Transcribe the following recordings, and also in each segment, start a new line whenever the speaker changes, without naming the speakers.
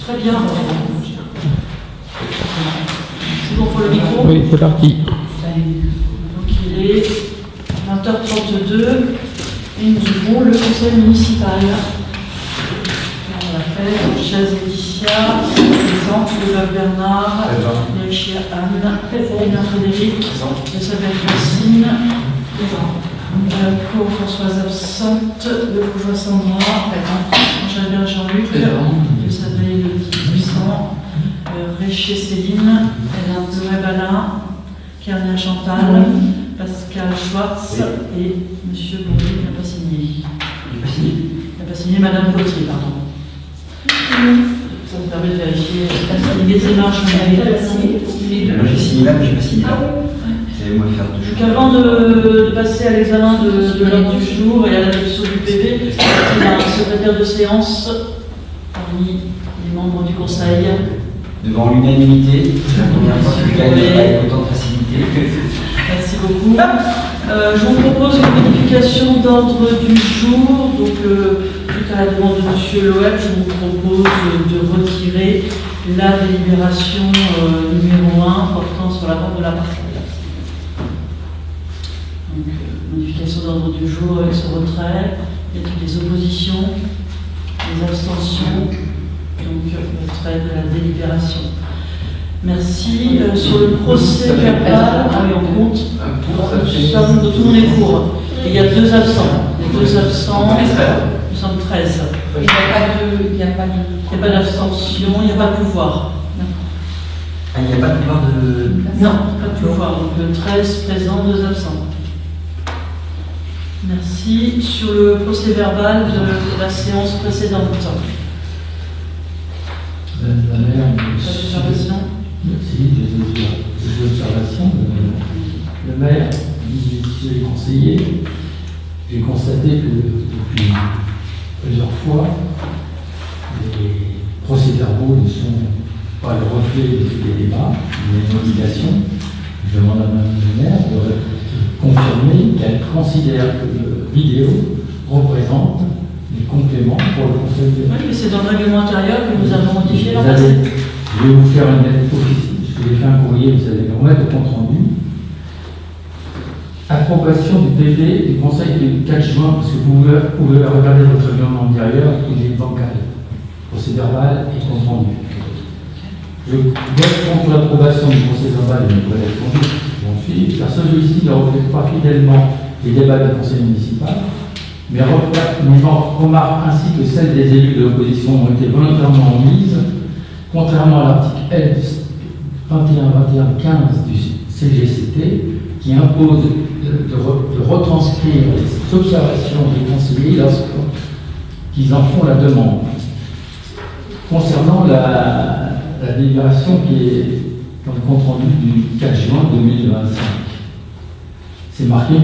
Très bien. C'est bon pour le micro?
Oui, c'est parti.
Donc il est 20h32 et nous ouvrons le conseil municipal. On l'appelle Chaz Laetitia, présente, Louis Bernard, Léchia Anne, Léna Frédéric, Elisabeth Racine, Claude Françoise absente, Le Bourgeois Sandra, Jean-Albert Jean-Luc, Elisabeth Elodie absent, Réché Céline, Hélène Noël Alain, Kernia Chantal, Pascal Schwartz et M. Bourdieu n'a pas signé. Il n'a pas signé Madame Gauthier, pardon. Ça me permet de vérifier les démarches que vous avez signées.
Moi j'ai signé là, mais je n'ai pas signé là. C'est moi faire deux
Donc avant de passer à l'examen de l'ordre du jour et à l'adoption du PV, il y a un secrétaire de séance parmi les membres du conseil.
Devant l'unanimité, c'est la première fois que je gagne avec autant de facilité.
Merci beaucoup. Je vous propose une modification d'ordre du jour. Donc, tout à la demande de M. Loeb, je vous propose de retirer la délibération numéro 1 portant sur la vente de la parcelle. Donc, modification d'ordre du jour avec ce retrait. Y a-t-il des oppositions, des abstentions? Donc, retrait de la délibération. Merci. Sur le procès verbal, oui, on compte. Nous sommes, tout le monde est pour. Et il y a deux absents. Les deux absents, nous sommes 13. Il n'y a pas d'abstention, il n'y a pas de pouvoir.
Ah, il n'y a pas de pouvoir de...
Non, pas de pouvoir. Donc 13 présents, 2 absents. Merci. Sur le procès verbal de la séance précédente.
La maire,
Pas d'observation.
merci, des observations. Le maire, monsieur les conseillers, j'ai constaté que depuis plusieurs fois, les procès-verbaux ne sont pas le reflet des débats, mais une obligation. Je demande à Mme le maire de confirmer qu'elle considère que le vidéo représente des compléments pour le conseil de...
Oui, mais c'est dans le règlement intérieur que nous avons modifié l'an passé.
Je vais vous faire une lettre officielle. Je vais faire un courrier, vous allez le remettre au compte rendu. Approbation du PV du conseil du 4 juin, parce que vous pouvez regarder votre règlement intérieur, il est bancal. Procès verbal et compte rendu. Je vote contre l'approbation du procès verbal et mes collègues vont suivre, car celui-ci ne reflète pas fidèlement les débats du conseil municipal, mais remarque ainsi que celles des élus de l'opposition ont été volontairement omises, contrairement à l'article L 21-21-15 du CGCT, qui impose de retranscrire les observations des conseillers lorsqu'ils en font la demande. Concernant la délibération qui est dans le compte rendu du 4 juin 2025, c'est marqué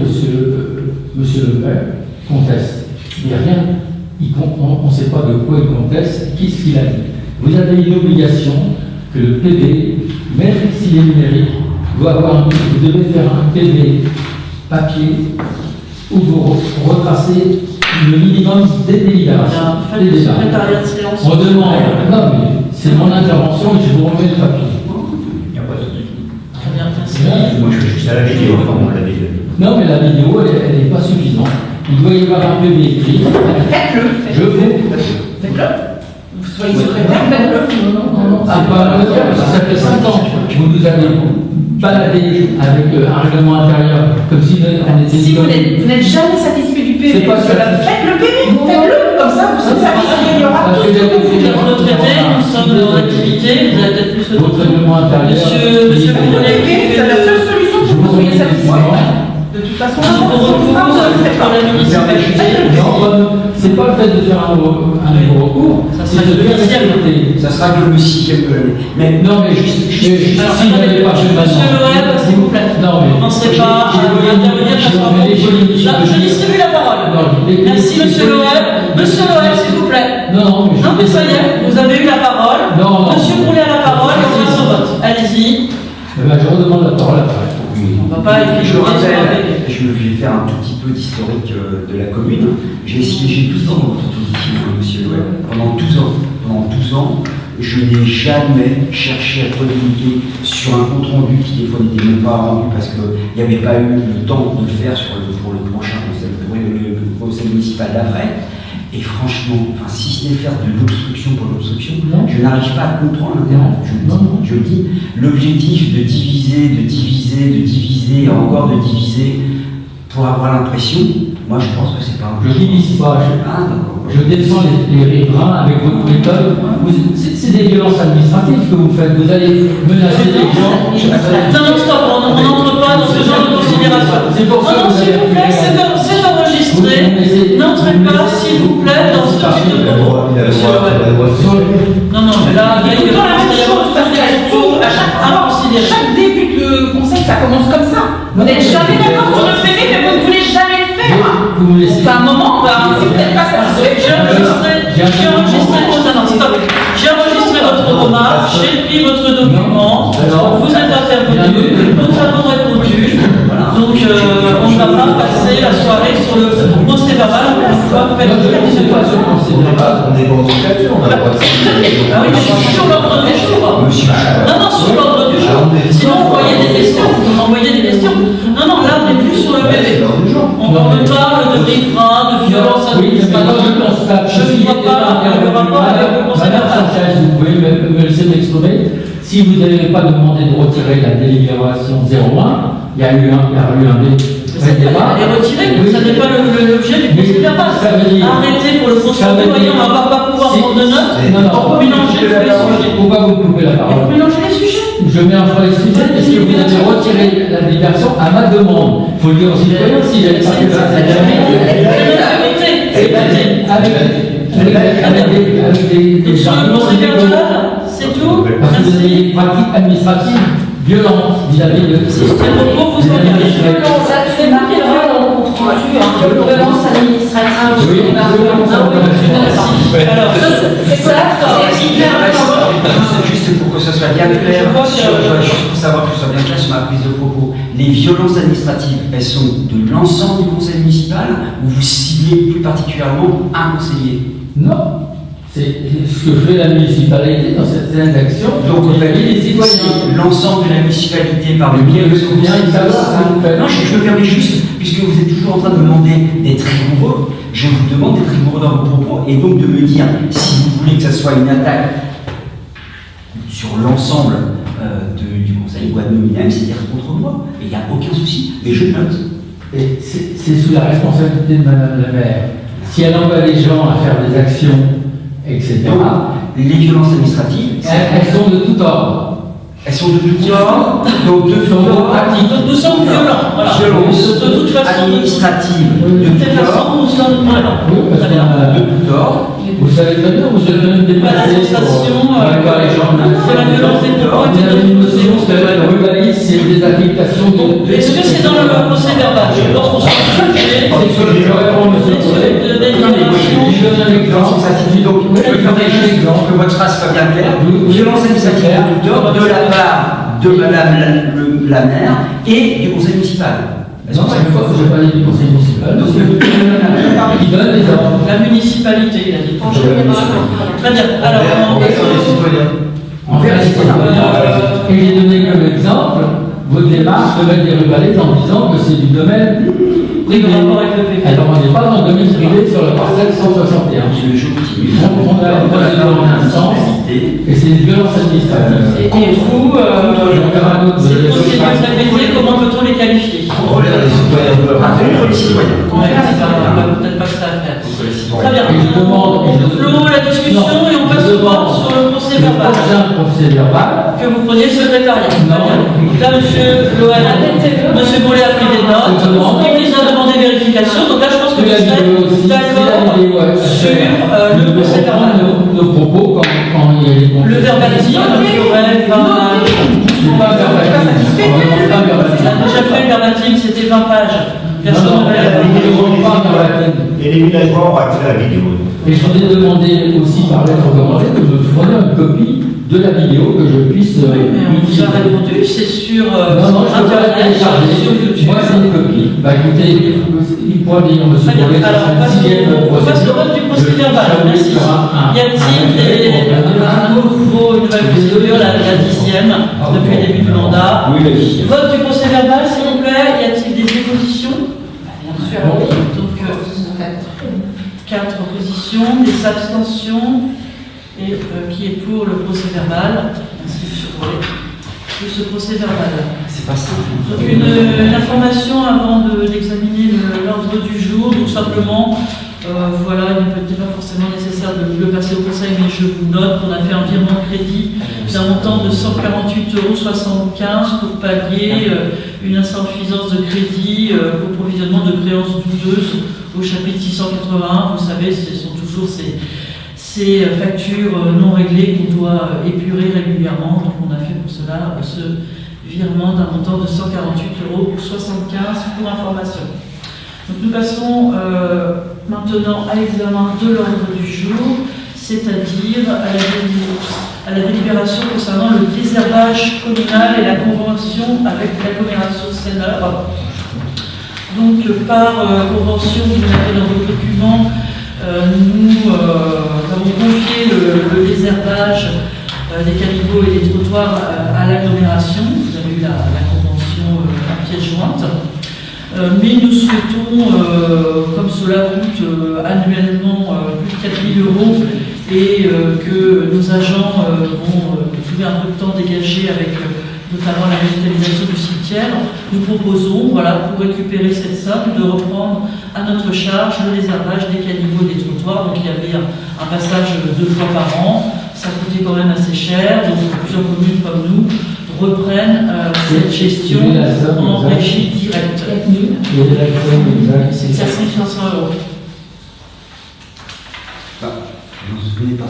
Monsieur le maire conteste. Mais rien, on ne sait pas de quoi il conteste, qu'est-ce qu'il a dit. Vous avez une obligation que le PV, même s'il est numérique, doit avoir vous devez faire un PV papier où vous retracez le minimum des délibérations. On demande, non mais c'est mon intervention et je vous remets le papier.
Il n'y a pas de souci.
Très bien, merci.
Moi je suis juste à la vidéo, comme on l'avait dit.
Non mais la vidéo, elle n'est pas suffisante. Il doit y avoir un PV écrit.
Faites-le.
Je vous...
Faites-le. Vous soyez secrétaire, faites-le.
Non, c'est pas le cas, parce que ça fait 5 ans que vous nous avez baladé avec un règlement intérieur, comme si on était...
Si vous n'êtes jamais satisfait du PV,
c'est pas ça.
faites le PV, faites-le, comme ça vous serez satisfait, il y aura tout ce que vous voulez.
Notre traité, nous sommes dans l'activité, vous avez peut-être plus de
Votre règlement intérieur...
Monsieur Bourlet,
C'est la seule solution pour que vous soyez satisfait. De toute façon,
je vous repose pour la municipalité.
Non, c'est pas le fait de faire un nouveau recours,
Ça
c'est
sera
de
le
faire
deuxième.
respecter.
Ça sera que le 6e. Mais
Non, mais juste si vous n'avez pas fait
Monsieur Loeb, s'il vous plaît.
Non, mais...
Ne pensez pas à intervenir parce que je distribue la parole. Merci, Monsieur Loeb. Monsieur Loeb, s'il vous plaît.
Non, mais...
Non, mais ça y est, vous avez eu la parole.
Non.
Monsieur Bourlet a la parole et on va au vote. Allez-y.
Eh ben, je redemande la parole après.
On ne va pas écrire
je rappelle, je vais faire un tout petit peu d'historique de la commune. J'ai siégé 12 ans dans votre position, monsieur Loeb. Pendant 12 ans. Pendant 12 ans, je n'ai jamais cherché à communiquer sur un compte rendu qui des fois n'était même pas rendu parce qu'il n'y avait pas eu le temps de le faire pour le prochain conseil municipal d'après. Et franchement, si ce n'est faire de l'obstruction pour l'obstruction, je n'arrive pas à comprendre l'intérêt. Je le dis, l'objectif de diviser et encore de diviser pour avoir l'impression, moi je pense que c'est pas un
Je divise pas, je descends les riverains avec votre méthode. C'est des violences administratives que vous faites. Vous allez menacer les gens.
Non, stop, on n'entre pas dans ce genre de considération.
C'est pour ça
non, s'il vous plaît, c'est enregistré. N'entrez pas, s'il vous plaît, dans ce type de propos. Non, mais là, il y a une
chaque début de conseil, ça commence comme ça. Vous n'êtes jamais d'accord sur le PV, mais vous ne voulez jamais le faire. À un moment, si vous n'êtes pas satisfait,
j'ai enregistré votre remarque, j'ai pris votre document, vous êtes intervenu, nous avons répondu. Donc on ne va pas passer la soirée sur le procès verbal.
On est
pas en dictature, on a le droit de
Ah oui, mais je suis sur l'ordre du jour. Non, sur l'ordre du jour. Sinon, envoyez des questions. Non, là, on n'est plus sur le PV. On me parle de riverains, de violence administrative. Je ne vois pas le rapport avec le procès verbal.
Vous pouvez me laisser m'exprimer. Si vous n'avez pas demandé de retirer la délibération 01, il y a eu un débat.
Elle est retirée, mais ça n'est pas l'objet du procès verbal. Arrêtez pour le contrôle du voyant, on ne va pas pouvoir prendre de notes. On peut mélanger tous les sujets.
Pourquoi vous coupez la parole?
Vous mélangez les sujets.
Je mélange pas les sujets parce que vous avez retiré la délibération à ma demande. Il faut le dire aux citoyens si j'avais pas fait ça. Avec des
sur le procès verbal, c'est tout.
parce que vous avez des pratiques administratives violentes vis-à-vis de
C'est pour vous organiser.
C'est marqué dans le compte rendu, violence administrative.
Oui,
Alors, c'est ça, c'est hyper important.
Juste pour que ce soit bien clair, juste pour savoir que ce soit bien clair sur ma prise de propos, les violences administratives, elles sont de l'ensemble du conseil municipal ou vous ciblez plus particulièrement un conseiller?
Non, c'est ce que fait la municipalité dans certaines actions.
Donc vous
vis-à-vis des citoyens.
l'ensemble de la municipalité par le biais de ce conseil municipal. Non, je me permets juste, puisque vous êtes toujours en train de me demander d'être rigoureux, je vous demande d'être rigoureux dans vos propos et donc de me dire si vous voulez que ça soit une attaque sur l'ensemble du conseil ou ad hominem, c'est-à-dire contre moi. Et il n'y a aucun souci, mais je note.
Et c'est sous la responsabilité de Madame la maire. Si elle envoie les gens à faire des actions, etc.,
les violences administratives,
elles sont de tout ordre.
elles sont de tout ordre, donc de tout ordre.
Nous sommes violents. Voilà.
Violence
De toute façon,
administrative,
de
de
toute
tout ordre.
façon, nous sommes violents.
Oui, parce
Très bien.
qu'on a
De tout ordre.
Vous savez très bien, vous êtes même déplacé
La sensation,
pour aller voir les gens.
c'est la violence des propos
On a une notion que le ruralisme, c'est des affectations de...
Est-ce que c'est dans le procès verbal? Je pense qu'on s'en fiche.
C'est ce que je réponds, monsieur le collègue. Je donne un exemple.
Donc, je me permets juste que votre phrase soit bien claire. Violence administrative de tout ordre de la part de Madame la maire et du conseil municipal.
Non, une fois que je parlais du conseil municipal, donc qui donne les ordres.
La municipalité, il a dit. Très bien. Alors,
En fait, et j'ai donné comme exemple votre démarche de mettre des ruralistes en disant que c'est du domaine
oui, le rapport avec le PV.
Alors, on n'est pas dans le domaine privé sur la parcelle 161. On a un procédure en instance et c'est une violence administrative.
Et vous, ces procédures répétées, comment peut-on les qualifier?
Contrôler les citoyens.
Contre les citoyens.
Ouais, c'est peut-être pas que ça à faire. Très bien.
Et je demande.
On clôt la discussion et on passe au vote sur le procès verbal.
Prochain procès verbal.
Que vous preniez le secrétariat.
Non.
Donc là, monsieur Lohan, monsieur Bollet a pris des notes. Il a demandé vérification. Donc là, je pense que vous serez d'accord sur le procès verbal.
Nos propos quand il y a des
Le verbatim, on aurait 20 pages.
C'est pas verbatim.
On a déjà fait le verbatim, c'était 20 pages. Personne ne l'a
Et les villageois ont accès à la vidéo.
Et je vous ai demandé aussi par lettre recommandée de me fournir une copie de la vidéo que je puisse
Oui, mais on vous
utiliser.
a répondu, c'est sur
Non, je peux pas la
Internet, sur
télécharger.
YouTube.
Moi, c'est une copie. Bah écoutez, il pourra dire, monsieur
Très bien.
Bollet,
Alors, on passe au vote du procès verbal. Merci. Y a-t-il des... la 10e depuis le début du mandat.
Oui, oui.
Vote du procès verbal, s'il vous plaît. Y a-t-il des oppositions?
Bien sûr.
Donc, 4 oppositions, des abstentions. Et qui est pour le procès verbal? Ainsi de ce procès verbal.
C'est pas simple.
Donc une information avant d'examiner l'ordre du jour, tout simplement, voilà, il n'est peut-être pas forcément nécessaire de le passer au conseil, mais je vous note qu'on a fait un virement de crédit d'un montant de 148,75 € pour pallier une insuffisance de crédit pour provisionnement de créances douteuses au chapitre 681. Vous savez, ce sont toujours ces factures non réglées qu'on doit épurer régulièrement. Donc on a fait pour cela ce virement d'un montant de 148,75 € pour information. Donc nous passons maintenant à l'examen de l'ordre du jour, c'est-à-dire à la délibération concernant le désherbage communal et la convention avec l'agglomération Senneur. Donc par convention, vous l'avez dans vos documents, nous avons confié le désherbage des caniveaux et des trottoirs à l'agglomération. Vous avez eu la convention à pièce jointe. Mais nous souhaitons, comme cela coûte annuellement plus de 4 000 € et que nos agents vont trouver un peu de temps dégagé avec notamment la végétalisation du cimetière, nous proposons, voilà, pour récupérer cette somme, de reprendre à notre charge le désherbage des caniveaux et des trottoirs. Donc il y avait un passage 2 fois par an, ça coûtait quand même assez cher, donc plusieurs communes comme nous reprennent cette gestion en régie directe. C'est 4 500 €.
Je ne vous connais pas.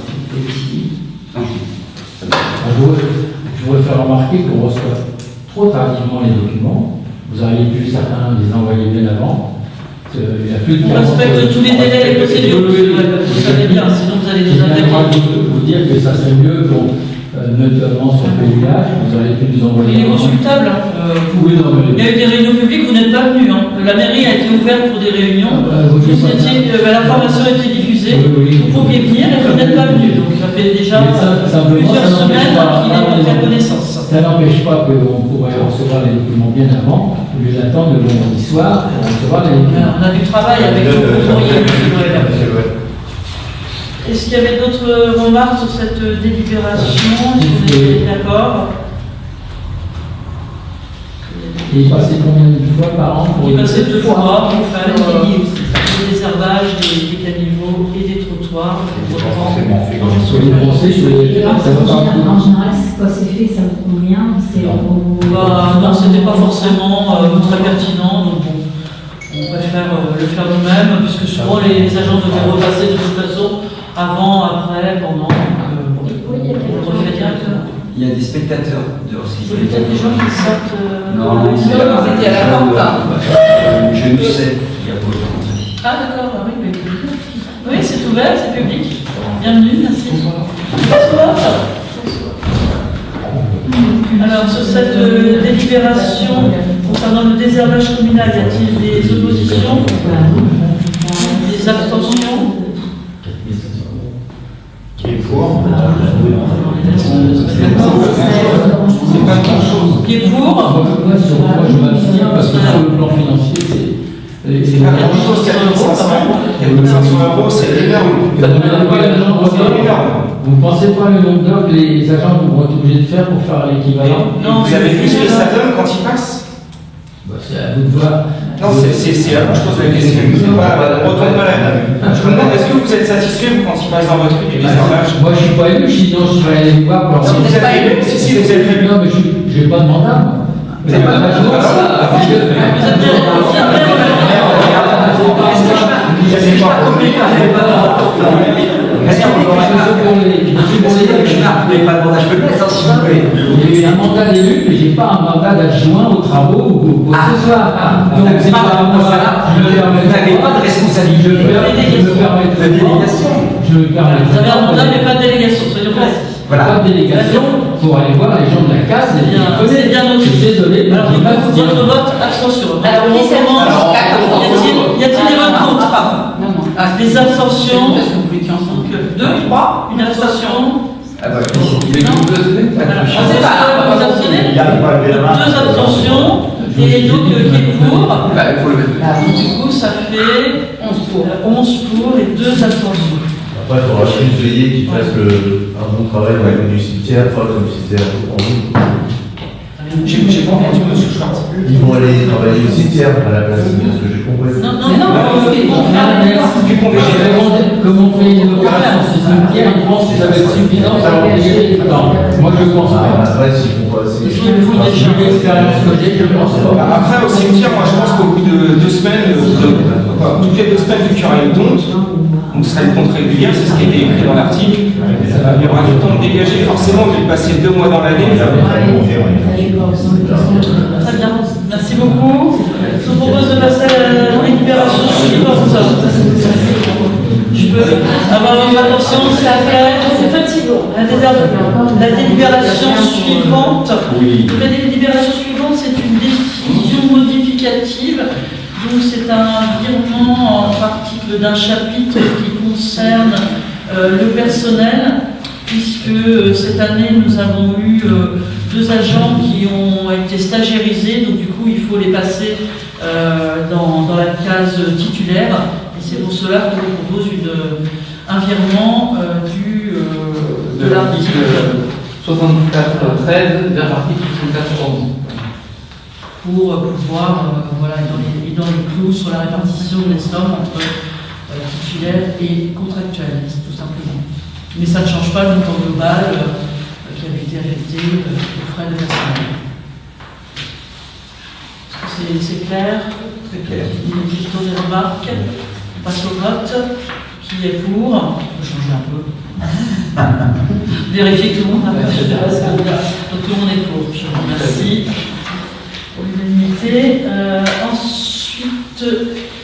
Je voudrais faire remarquer qu'on reçoit trop tardivement les documents. Vous auriez pu certains les envoyer bien avant. Il y a plus de
On respecte tous les délais et procédures. Vous savez bien, sinon vous allez nous attaquer.
Vous dire que ça serait mieux qu'on, notamment sur le village, vous auriez pu nous envoyer.
Il est consultable.
Oui, non, mais...
Il y a eu des réunions publiques, vous n'êtes pas venus. La mairie a été ouverte pour des réunions. L'information a été diffusée. Vous pouviez venir et vous n'êtes pas venus. Donc ça fait déjà plusieurs semaines qu'il est en fait connaissance.
Ça n'empêche pas qu'on pourrait recevoir les documents bien avant, au lieu d'attendre le vendredi soir pour recevoir les documents.
On a du travail avec le courrier, M. Loeb. Est-ce qu'il y avait d'autres remarques sur cette délibération? Est-ce que vous êtes d'accord?
Et il passait combien de fois par an pour
Il passait 2 fois pour faire le désherbage des caniveaux et des trottoirs.
En général, quand c'est fait, ça vous convient?
Non, c'était pas forcément très pertinent, donc bon, on préfère le faire nous-mêmes, puisque souvent les agents devaient repasser de toute façon, avant, après, pendant, on le refait directement.
Il y a des spectateurs dehors.
Il y a peut-être des gens qui sortent.
Non,
Ils étaient à la porte.
Je ne sais qui a posé l'entrée.
Ah d'accord, oui, mais... Oui, c'est ouvert, c'est public. Bienvenue, merci. Bonsoir. Alors, sur cette délibération concernant le désherbage communal, y a-t-il des oppositions? Des abstentions?
Qui est pour?
C'est pas grand-chose.
Qui est pour?
Moi, je m'abstiens parce que sur le plan financier,
C'est pas grand-chose, 4 500 €, c'est énorme. C'est énorme.
Vous ne pensez pas le nombre d'heures que les agents vont être obligés de faire pour faire l'équivalent?
Non,
Vous avez vu ce que ça donne quand ils passent?
C'est à vous de voir.
Non, c'est là que je pose la question. On retourne pas la même. Je me demande, est-ce que vous êtes satisfait quand ils passent dans votre truc du désherbage?
Moi, je ne suis pas élu, sinon je serais allé les voir pour leur
Si vous êtes élu, si vous êtes élu.
Non, mais je n'ai pas de mandat, moi.
Vous n'avez pas de mandat?
J'ai eu un mandat d'élu, mais je n'ai pas un mandat d'adjoint aux travaux ou quoi que ce soit. Donc, c'est pas moi.
Vous n'avez pas de responsabilité.
Je me permets de délégation.
Vous avez un mandat, mais pas de délégation, soyons précis.
Voilà. Pas de délégation pour aller voir les gens de la case.
C'est bien noté.
Je suis désolé.
Alors, votre vote, abstention.
Alors, qui s'est
Y a-t-il des votes contre?
Non, non.
Des abstentions?
Parce que vous étiez ensemble.
2, 3, une abstention.
Ah bah,
voulez que vous abstenez?
Alors,
Je sais pas.
vous abstenez?
Il y a pas de main.
2 abstentions. Et donc, qui est pour?
Bah, il faut le mettre.
Du coup, ça fait 11 pour et 2 abstentions.
Après, il faudra juste veiller qu'ils fassent un bon travail au niveau du cimetière, pas comme si c'était en ligne.
J'ai pas entendu, monsieur Schwartz.
Ils vont aller travailler au cimetière à la place, c'est ce que j'ai compris.
Non,
Mais non,
ils vont faire
Comme on fait une opération sur cimetière, ils pensent que ça va être suffisant pour dégager du temps. Moi, je pense pas.
Après, s'ils font pas assez.
Ils font des
J'ai l'expérience que j'ai, je pense pas.
Après, au cimetière, moi je pense qu'au bout de 2 semaines, toutes les 2 semaines, vu qu'il y aura une tonte, donc ce sera une tonte régulière, c'est ce qui a été écrit dans l'article. Il y aura du temps de dégager, forcément, vu de passer 2 mois dans l'année.
Très bien, merci beaucoup. Je vous propose de passer à la délibération suivante. Je peux avoir votre attention, s'il vous plaît.
C'est fatigant.
La délibération suivante. Donc, la délibération suivante, c'est une décision modificative. Donc c'est un virement en article d'un chapitre qui concerne le personnel, puisque cette année nous avons eu 2 agents qui ont été stagiairisés, donc du coup il faut les passer dans la case titulaire, et c'est pour cela qu'on vous propose un virement
De l'article 64.13 vers l'article 64.11.
pour pouvoir voilà, être dans les clous sur la répartition des sommes entre titulaires et contractuels, tout simplement. Mais ça ne change pas le montant global qui avait été affecté aux frais de personnel. Est-ce que c'est clair?
C'est clair.
Il y a des questions, des remarques? On passe au vote. Qui est pour? On peut changer un peu. Vérifier que tout le monde a Donc tout le monde est pour. Je vous remercie. Pour l'unanimité. Ensuite,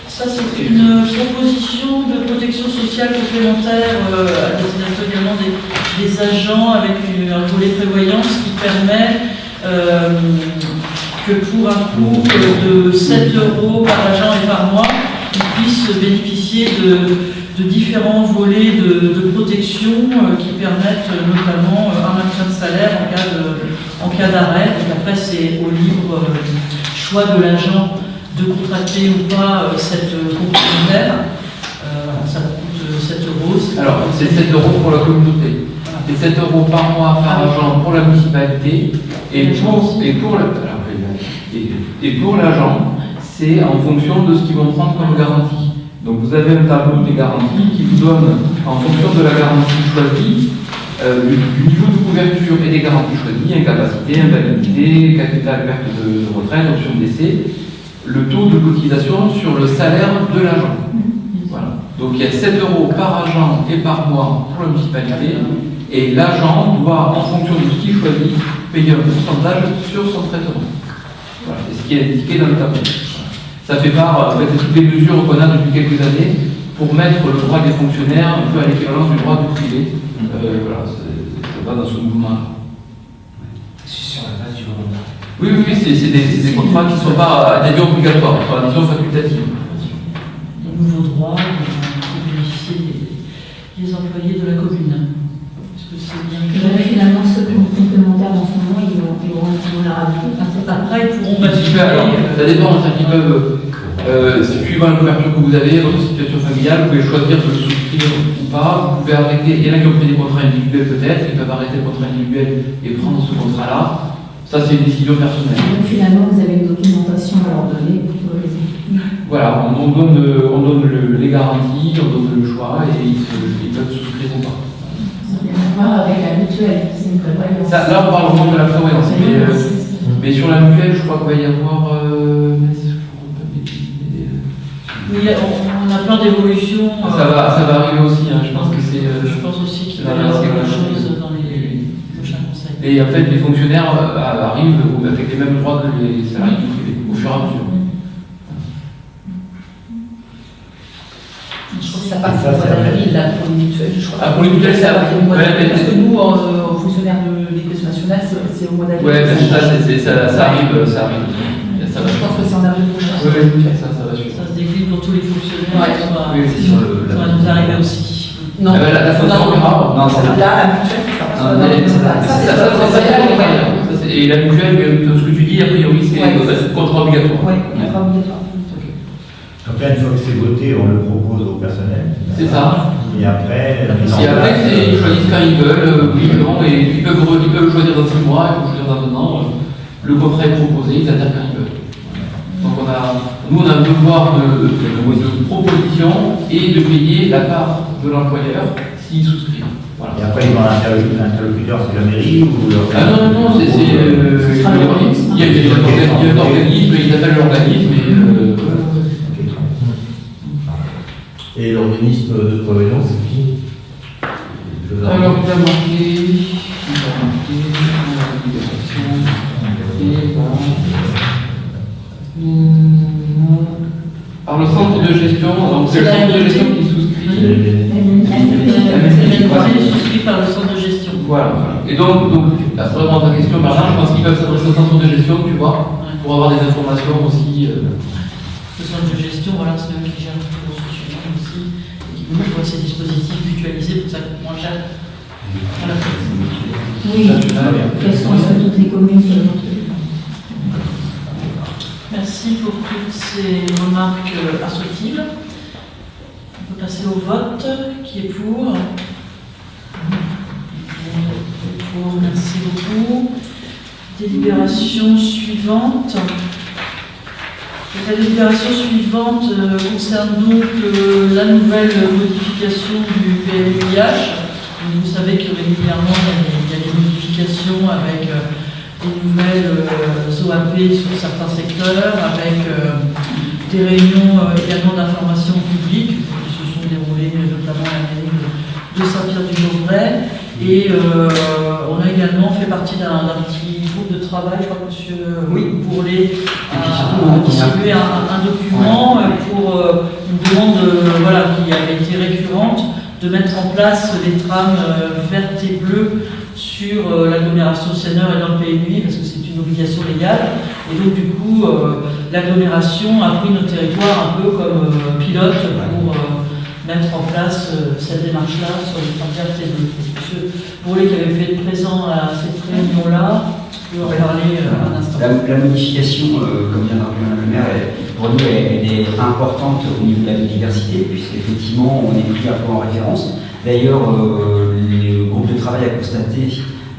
ça c'est une proposition de protection sociale complémentaire à destination également des agents avec un volet prévoyance qui permet que pour un coût de 7 € par agent et par mois, ils puissent bénéficier de différents volets de protection qui permettent notamment un maintien de salaire en cas d'arrêt. Donc après, c'est au libre choix de l'agent de contracter ou pas cette complémentaire. Ça coûte 7 €.
Alors, c'est 7 € pour la communauté. C'est 7 € par mois par agent pour la municipalité. Et pour l'agent, c'est en fonction de ce qu'ils vont prendre comme garantie. Donc vous avez un tableau des garanties qui vous donne, en fonction de la garantie choisie, du niveau de couverture et des garanties choisies, incapacité, invalidité, capital, perte de retraite, option de décès, le taux de cotisation sur le salaire de l'agent. Voilà. Donc il y a 7 € par agent et par mois pour la municipalité, et l'agent doit, en fonction de ce qu'il choisit, payer un pourcentage sur son traitement. Voilà. C'est ce qui est indiqué dans le tableau. Ça fait part de toutes les mesures qu'on a depuis quelques années pour mettre le droit des fonctionnaires un peu à l'équivalence du droit du privé. Voilà, c'est pas dans ce mouvement-là.
C'est sur la base du volontaire.
Oui, c'est des contrats qui ne sont pas à nature obligatoire, à nature facultative.
Les nouveaux droits pour bénéficier des employés de la commune. Est-ce que c'est bien clair?
Finalement, ceux qui ont complémentaires en ce moment, ils vont la rajouter.
Après, ils pourront
Alors,
basculer.
ça dépend, ils peuvent, suivant la couverture que vous avez, votre situation familiale, vous pouvez choisir de le souscrire ou pas. Vous pouvez arrêter, il y en a qui ont pris des contrats individuels peut-être, ils peuvent arrêter le contrat individuel et prendre ce contrat-là. Ça, c'est une décision personnelle.
Donc finalement, vous avez une documentation à leur donner pour les
Voilà, on donne les garanties, on donne le choix et ils peuvent souscrire ou pas.
Ça n'a rien à voir avec la mutuelle, c'est une prévoyance.
Ça, là, on parle vraiment de la prévoyance, mais sur la mutuelle, je crois qu'il va y avoir.
Oui, on a plein d'évolutions.
Ça va arriver aussi, hein, je pense que c'est.
Je pense aussi qu'il va y avoir quelque chose dans les prochains conseils.
Et en fait, les fonctionnaires arrivent avec les mêmes droits que les salariés du privé, au fur et à mesure.
Je crois que ça passe au mois d'avril, là, pour les mutuelles, je crois.
Ah, pour les mutuelles, c'est
au mois d'avril.
ouais,
Parce que nous, en fonctionnaires de l'éducation nationale, c'est au mois d'avril.
Ouais, mais ça arrive. Ça va.
Je pense que c'est en avril prochain.
Oui, ça va suivre.
Ça se décline pour tous les fonctionnaires.
Ouais.
Ça va,
Oui, c'est sur
ça va nous arriver aussi.
Non,
la fonction,
non,
on verra.
Non, c'est
là, la mutuelle, c'est ça.
Et la mutuelle, de ce que tu dis, a priori, c'est contrat obligatoire.
Oui, contrat obligatoire.
Après, une fois que c'est voté, on le propose au personnel.
C'est ça.
Et après,
Et après, ils choisissent quand ils veulent, oui, non, et ils peuvent choisir dans 6 mois, ils peuvent choisir dans 1 an. Le contrat est proposé, ils adhèrent quand ils veulent. Donc nous, on a le devoir de proposition et de payer la part de l'employeur s'il souscrit. Voilà.
Et après, ils ont l'interlocuteur, c'est la mairie ou le...
Ah non, il y a un organisme, ils appellent l'organisme
Et l'organisme de prévoyance, c'est qui?
Alors, il a marqué, alors le centre de gestion, donc c'est le centre de gestion qui souscrit.
C'est souscrit par le centre de gestion.
Voilà. Et donc là, c'est vraiment ta question, Bernard, je pense qu'ils peuvent s'adresser au centre de gestion, tu vois, pour avoir des informations aussi.
Le centre de gestion, voilà, c'est eux qui gèrent toutes les ressources humaines aussi, et qui ouvrent ces dispositifs mutualisés pour que ça coûte moins cher. Voilà.
Oui, quelles sont toutes les communes sur le monde.
Merci pour toutes ces remarques instructives. On peut passer au vote. Qui est pour? Merci beaucoup. Délibération suivante. La délibération suivante concerne donc la nouvelle modification du PLUIH. Vous savez que régulièrement il y a des modifications avec des nouvelles OAP sur certains secteurs, avec des réunions également d'information publique qui se sont déroulées notamment à la mairie de Saint-Pierre-du-Mauvrais. Et on a également fait partie d'un petit groupe de travail, je crois que M. Bourlet a distribué un document pour une demande qui avait été récurrente de mettre en place des trames vertes et bleues sur l'agglomération Seigneur et dans le PNUI, parce que c'est une obligation légale. Et donc du coup, l'agglomération a pris notre territoire un peu comme pilote pour mettre en place cette démarche-là sur les trames vertes et bleues. M. Bourlet qui avait fait présent à cette réunion-là, peut en parler un instant.
La modification, comme vient d'arguer Mme le maire, pour nous, elle est importante au niveau de la biodiversité, puisqu'effectivement, on est pris un peu en référence. D'ailleurs, le groupe de travail a constaté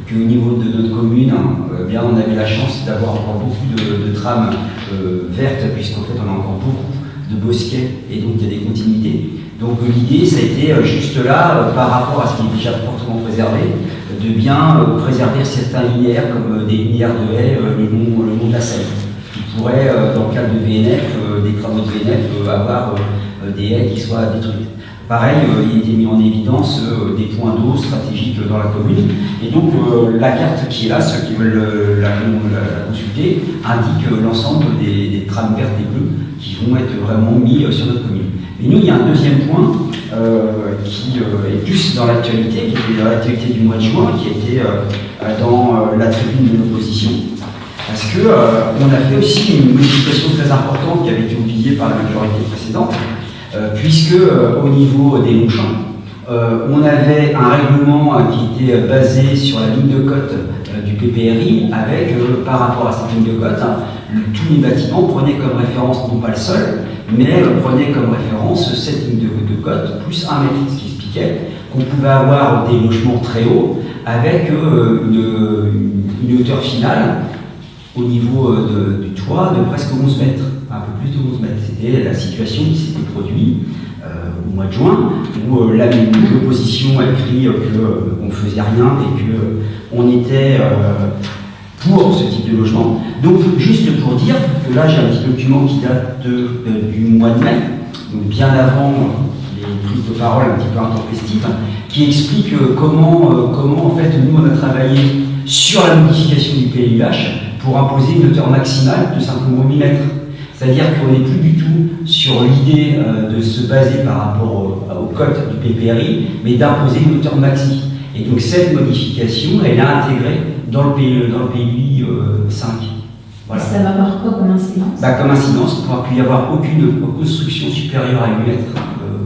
qu'au niveau de notre commune, on avait la chance d'avoir encore beaucoup de trames vertes, puisqu'en fait, on a encore beaucoup de bosquets, et donc il y a des continuités. Donc l'idée, ça a été juste là, par rapport à ce qui est déjà fortement préservé, de bien préserver certains linéaires, comme des linéaires de haies le long de la Seine, qui pourraient, dans le cadre de VNF, des travaux de VNF, avoir des haies qui soient détruites. Pareil, il a été mis en évidence des points d'eau stratégiques dans la commune. Et donc la carte qui est là, ceux qui veulent la consulter, indique l'ensemble des trames vertes et bleues qui vont être vraiment mis sur notre commune. Et nous, il y a un deuxième point qui est plus dans l'actualité, qui était dans l'actualité du mois de juin, qui était dans la tribune de l'opposition. Parce qu'on a fait aussi une modification très importante qui avait été oubliée par la majorité précédente, puisque au niveau des Longchamps, on avait un règlement qui était basé sur la ligne de côte du PPRI, avec, par rapport à cette ligne de côte, tous les bâtiments prenaient comme référence non pas le sol, mais prenaient comme référence cette ligne de côte, plus 1 mètre, ce qui expliquait qu'on pouvait avoir des logements très hauts, avec une hauteur finale au niveau du toit de presque 11 mètres, un peu plus de 11 mètres. C'était la situation qui s'était produite au mois de juin, où l'opposition a écrit qu'on ne faisait rien et qu'on était pour ce type de logement. Donc, juste pour dire que là, j'ai un petit document qui date du mois de mai, donc bien avant les prises de parole un petit peu intempestives, qui explique comment en fait, nous, on a travaillé sur la modification du PLUIH pour imposer une hauteur maximale de simplement 8 mètres. C'est-à-dire qu'on n'est plus du tout sur l'idée de se baser par rapport aux cotes du PPRI, mais d'imposer une hauteur maxi. Et donc cette modification, elle est intégrée dans le PLUI 5. Voilà.
Ça va avoir quoi comme incidence?
Comme incidence, il ne pourra plus y avoir aucune construction supérieure à 8 mètres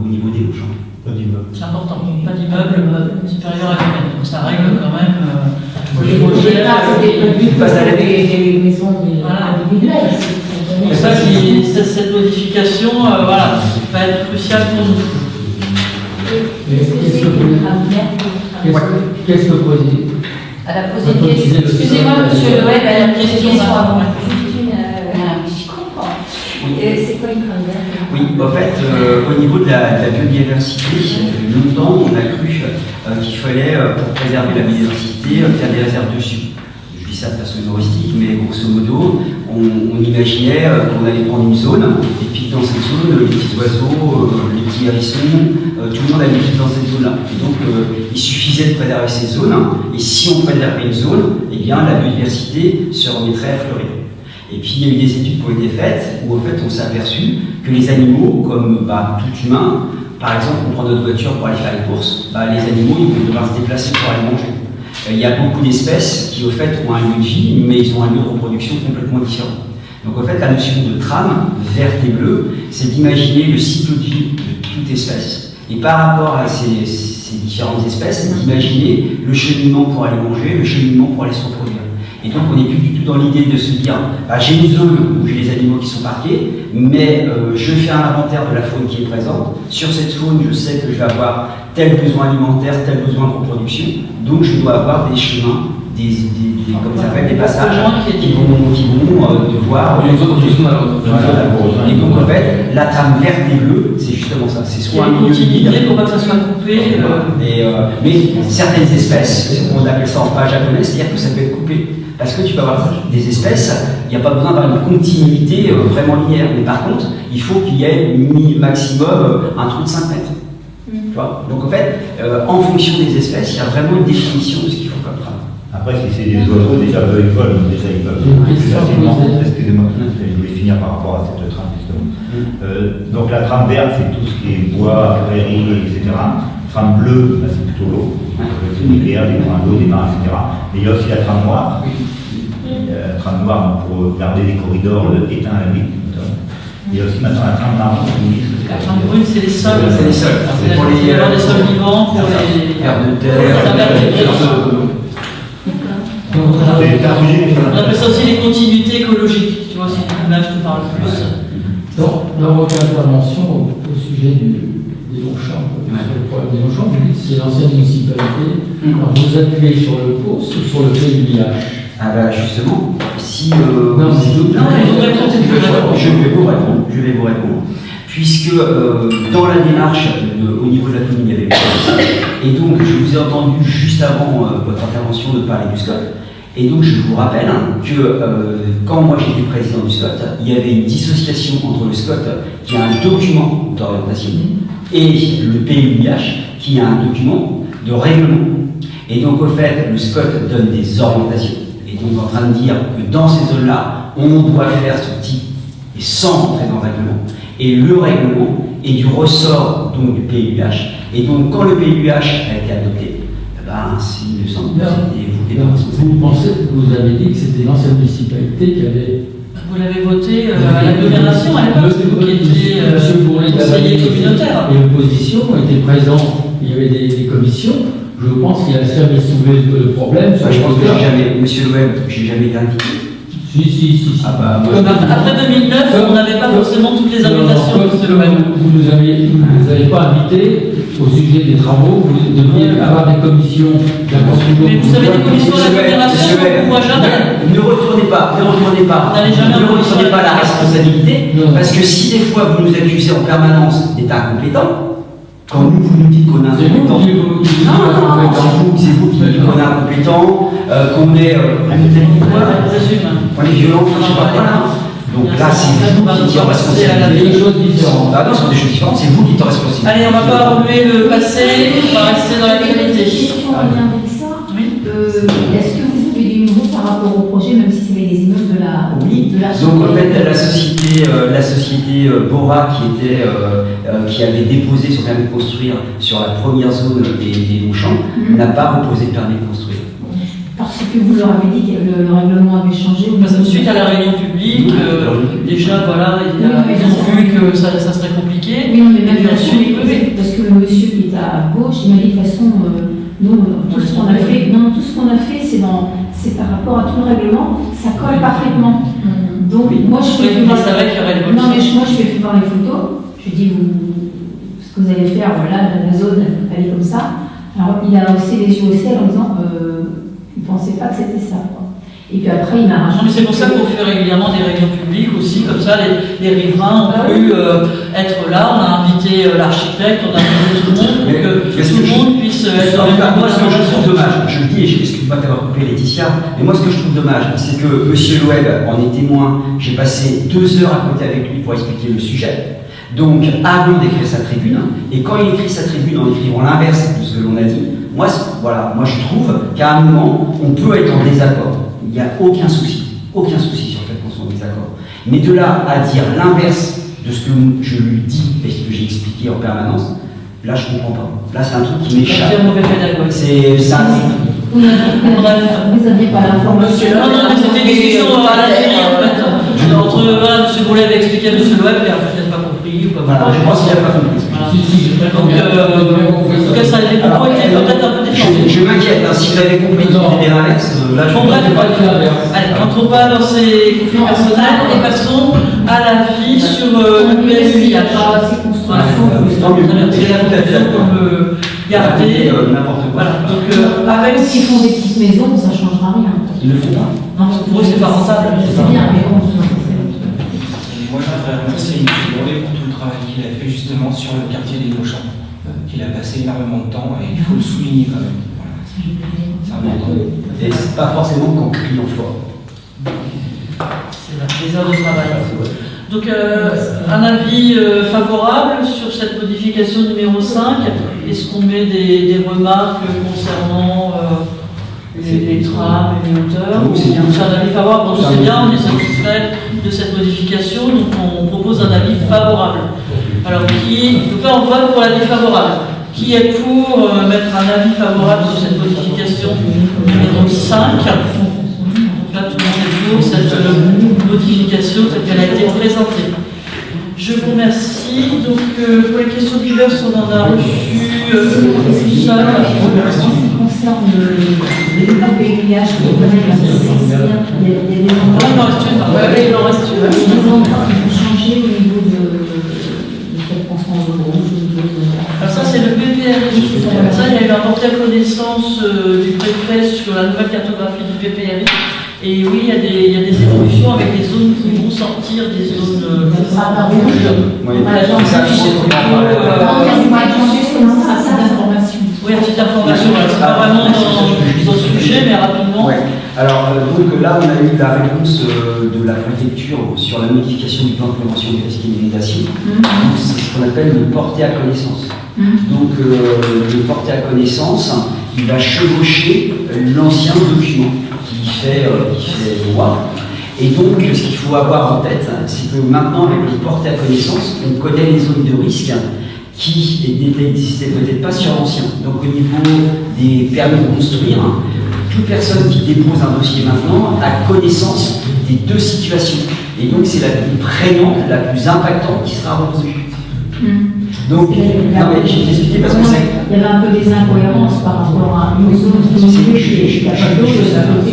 au niveau des logements.
Pas d'immeuble.
C'est important, pas d'immeuble. supérieure à 10 mètres. Donc ça règle quand même
Au
le projet.
départ, c'était prévu
passe à la
pour des maisons
Voilà.
individuelles.
C'est ça cette modification voilà, va être cruciale pour nous.
Qu'est-ce que vous posez?
Elle a posé une question. Excusez-moi, monsieur Loeb, elle a une question avant. Je comprends. C'est quoi une grandeur?
Oui, en fait, au niveau de la biodiversité, longtemps on a cru qu'il fallait, pour préserver la biodiversité, faire des réserves dessus. Je dis ça de façon humoristique, mais grosso modo, on imaginait qu'on allait prendre une zone, et puis dans cette zone, les petits oiseaux, les petits hérissons, tout le monde allait vivre dans cette zone-là. Et donc, il suffisait de préserver cette zone, et si on préservait une zone, eh bien, la biodiversité se remettrait à fleurir. Et puis, il y a eu des études qui ont été faites où, en fait, on s'est aperçu que les animaux, comme tout humain, par exemple, on prend notre voiture pour aller faire les courses, les animaux, ils vont devoir se déplacer pour aller manger. Il y a beaucoup d'espèces qui, au fait, ont un lieu de vie, mais ils ont un lieu de reproduction complètement différent. Donc, en fait, la notion de trame, verte et bleue, c'est d'imaginer le cycle de vie de toute espèce. Et par rapport à ces différentes espèces, d'imaginer le cheminement pour aller manger, le cheminement pour aller se reproduire. Et donc, on n'est plus du tout dans l'idée de se dire j'ai une zone où j'ai les animaux qui sont parqués, mais je fais un inventaire de la faune qui est présente. Sur cette faune, je sais que je vais avoir tel besoin alimentaire, tel besoin de reproduction, donc je dois avoir des chemins, comment ça s'appelle, des passages qui vont devoir. Et donc, en fait, la trame verte et bleue, c'est justement ça. C'est soit un
continuité pour pas que ça soit coupé.
Mais certaines espèces, on appelle ça en page japonaise, c'est-à-dire que ça peut être coupé. Parce que tu peux avoir des espèces, il n'y a pas besoin d'avoir une continuité vraiment linéaire. Mais par contre, il faut qu'il y ait maximum un trou de 5 mètres. Tu vois. Donc en fait, en fonction des espèces, il y a vraiment une définition de ce qu'il faut comme trame.
Après, si c'est des oiseaux, déjà eux ils volent, donc déjà ils peuvent plus facilement. Excusez-moi, je voulais finir par rapport à cette trame justement. Donc la trame verte, c'est tout ce qui est bois, prairies, etc. Trame bleue, c'est plutôt l'eau. C'est nucléaire, des points d'eau, des mains, etc. Et il y a aussi la trame noire. La trame noire pour garder les corridors éteints à la nuit. Il y a aussi maintenant la trame marron.
La trame brune, c'est les sols.
C'est les sols.
C'est pour les sols vivants, pour les
vers de terre,
on appelle ça aussi les continuités écologiques. Tu vois, c'est une image qui parle plus.
Dans votre intervention au sujet des Longchamps, sur le problème des Longchamps, vous dites que c'est l'ancienne municipalité. Alors vous appuyez sur le POS ou sur le PUIH?
Ah bah justement, si...
Non,
je vais vous répondre. Puisque dans la démarche, au niveau de la commune, il y avait le POS. Et donc, je vous ai entendu juste avant votre intervention de parler du SCOT. Et donc, je vous rappelle que quand moi j'étais président du SCOT, il y avait une dissociation entre le SCOT, qui a un document d'orientation, et le PUIH, qui a un document de règlement. Et donc, au fait, le SCOT donne des orientations. Et donc, en train de dire que dans ces zones-là, on doit faire ce type, et sans rentrer dans le règlement. Et le règlement est du ressort donc, du PUIH. Et donc, quand le PUIH a été adopté, il me semble que c'était vous
Vous pensez que vous avez dit que c'était l'ancienne municipalité qui avait.
Vous l'avez voté à l'agglomération à l'époque, c'est vous qui étiez conseiller communautaire.
Et l'opposition était présente, il y avait des commissions. Je pense qu'il a jamais soulevé le problème.
Je pense que monsieur Loeb, j'ai jamais été invité.
Si.
Après 2009, on n'avait pas forcément toutes les invitations, monsieur Loeb.
Vous ne nous avez pas invités au sujet des travaux, vous deviez avoir des commissions.
Mais vous avez des commissions à l'agglomération, on ne voit jamais.
Ne retournez pas la responsabilité, parce que si des fois vous nous accusez en permanence d'être incompétents, quand vous nous dites qu'on est incompétent, c'est vous qui dites qu'on est incompétent, qu'on est violent, je sais pas quoi. Donc là, c'est vous qui êtes en responsabilité.
des choses différentes.
Ah non, ce sont des choses différentes, c'est vous qui êtes en responsabilité.
Allez, on va pas remuer le passé, on va rester dans l'actualité.
Question en lien avec ça.
Oui.
Est-ce que vous avez du nouveau par rapport au projet, même si c'est des immeubles de la
Donc en fait, la société Bora qui avait déposé son permis de construire sur la première zone des Longchamps n'a pas reposé le permis de construire.
Parce que vous leur avez dit que le règlement avait changé.
Suite à la réunion publique, déjà voilà, ils ont vu que ça serait compliqué.
Oui, mais même
ensuite,
parce que le monsieur qui est à gauche, il m'a dit de toute façon, Nous, tout ce qu'on a fait, non, tout ce qu'on a fait, c'est par rapport à tout le règlement, ça colle parfaitement. Donc, moi, je fais
mais c'est vrai qu'il y aurait une
non, mais moi, je fais voir les photos. Je dis, ce que vous allez faire, voilà, la zone, elle est comme ça. Alors, il a haussé les yeux au ciel en disant, il ne pensait pas que c'était ça, quoi. Et puis après, il m'a
Non, mais c'est pour ça qu'on fait régulièrement des réunions publiques aussi, comme ça les riverains ont pu être là. On a invité l'architecte, on a invité tout le monde pour que tout le monde puisse être dans les mêmes.
Moi, ce que je trouve dommage, je le dis et excuse-moi d'avoir coupé Laetitia, mais moi, ce que je trouve dommage, c'est que M. Loeb en est témoin. J'ai passé 2 heures à côté avec lui pour expliquer le sujet. Donc, avant d'écrire sa tribune, et quand il écrit sa tribune en écrivant l'inverse de ce que l'on a dit, moi, voilà, moi je trouve qu'à un moment, on peut être en désaccord. Il n'y a aucun souci sur le fait qu'on soit en désaccord. Mais de là à dire l'inverse de ce que je lui dis et ce que j'ai expliqué en permanence, là je comprends pas. Là c'est un truc qui m'échappe.
C'est un mauvais pédagogue.
C'est ça.
vous n'aviez pas l'information.
Non, mais c'était une discussion à la télé en fait. Entre M. Goulet avait expliqué à M. Loeb, il n'a peut-être pas compris.
Voilà, je pense qu'il n'a pas compris.
Voilà. Donc, en tout cas, ça a été peut-être un peu défendu.
Je m'inquiète, hein, si vous avez compris qu'il était l'inverse, là je
Bon, bref, allez, n'entrons pas dans ces conflits personnels et passons à l'avis sur le PSI.
Il n'y a pas assez construction.
C'est la conclusion qu'on peut garder.
N'importe quoi.
Voilà, donc avec
S'ils font des petites maisons, ça ne changera rien.
Ils le font pas.
Non, pour eux, c'est pas rentable.
C'est bien, mais bon,
Et moi, je voudrais remercier M. Goulet pour tout le travail qu'il a fait justement sur le quartier des Gauchons, qu'il a passé énormément de temps et il faut le souligner quand même. Voilà. C'est important.
Et c'est pas forcément qu'en criant fort.
C'est des heures de travail. Donc, un avis favorable sur cette modification numéro 5. Est-ce qu'on met des remarques concernant les trames et les hauteurs?
C'est bien.
C'est un avis favorable. Donc, c'est bien, on est satisfait de cette modification. Donc, on propose un avis favorable. Alors, donc là, on vote pour l'avis favorable. Qui est pour mettre un avis favorable sur cette modification numéro 5? Donc là, tout le monde est pour cette modification telle qu'elle a été présentée. Je vous remercie. Donc, pour les questions diverses, on en a reçu une seule.
En ce qui concerne le PPIH, il y a des endroits.
Il en reste une. Il en reste une.
Il y a des endroits qui vont changer au niveau de cette pension zone rouge.
Alors ça, c'est le PPRI. Ça, il y a eu un porté à connaissance du préfet sur la nouvelle cartographie du PPRI. Et oui, il y a des évolutions avec des zones qui vont sortir des zones rouges. Voilà, donc ça, c'est oui, un petit information. C'est pas vraiment dans le sujet, mais rapidement.
Ouais. Alors, donc là, on a eu la réponse de la préfecture sur la modification du plan de prévention des risques et d'inondation. C'est ce qu'on appelle le porter à connaissance. Donc, le porter à connaissance, il va chevaucher l'ancien document qui fait loi. Et donc, ce qu'il faut avoir en tête, c'est que maintenant, avec le porter à connaissance, on connaît les zones de risque qui n'existaient peut-être pas sur l'ancien. Donc, au niveau des permis de construire, toute personne qui dépose un dossier maintenant a connaissance des 2 situations. Et donc, c'est la plus prégnante, la plus impactante qui sera retenue. Donc, non mais j'ai expliqué parce que c'est.
Il y avait un peu des incohérences par rapport à une zone qui n'a pas d'eau de sa côté.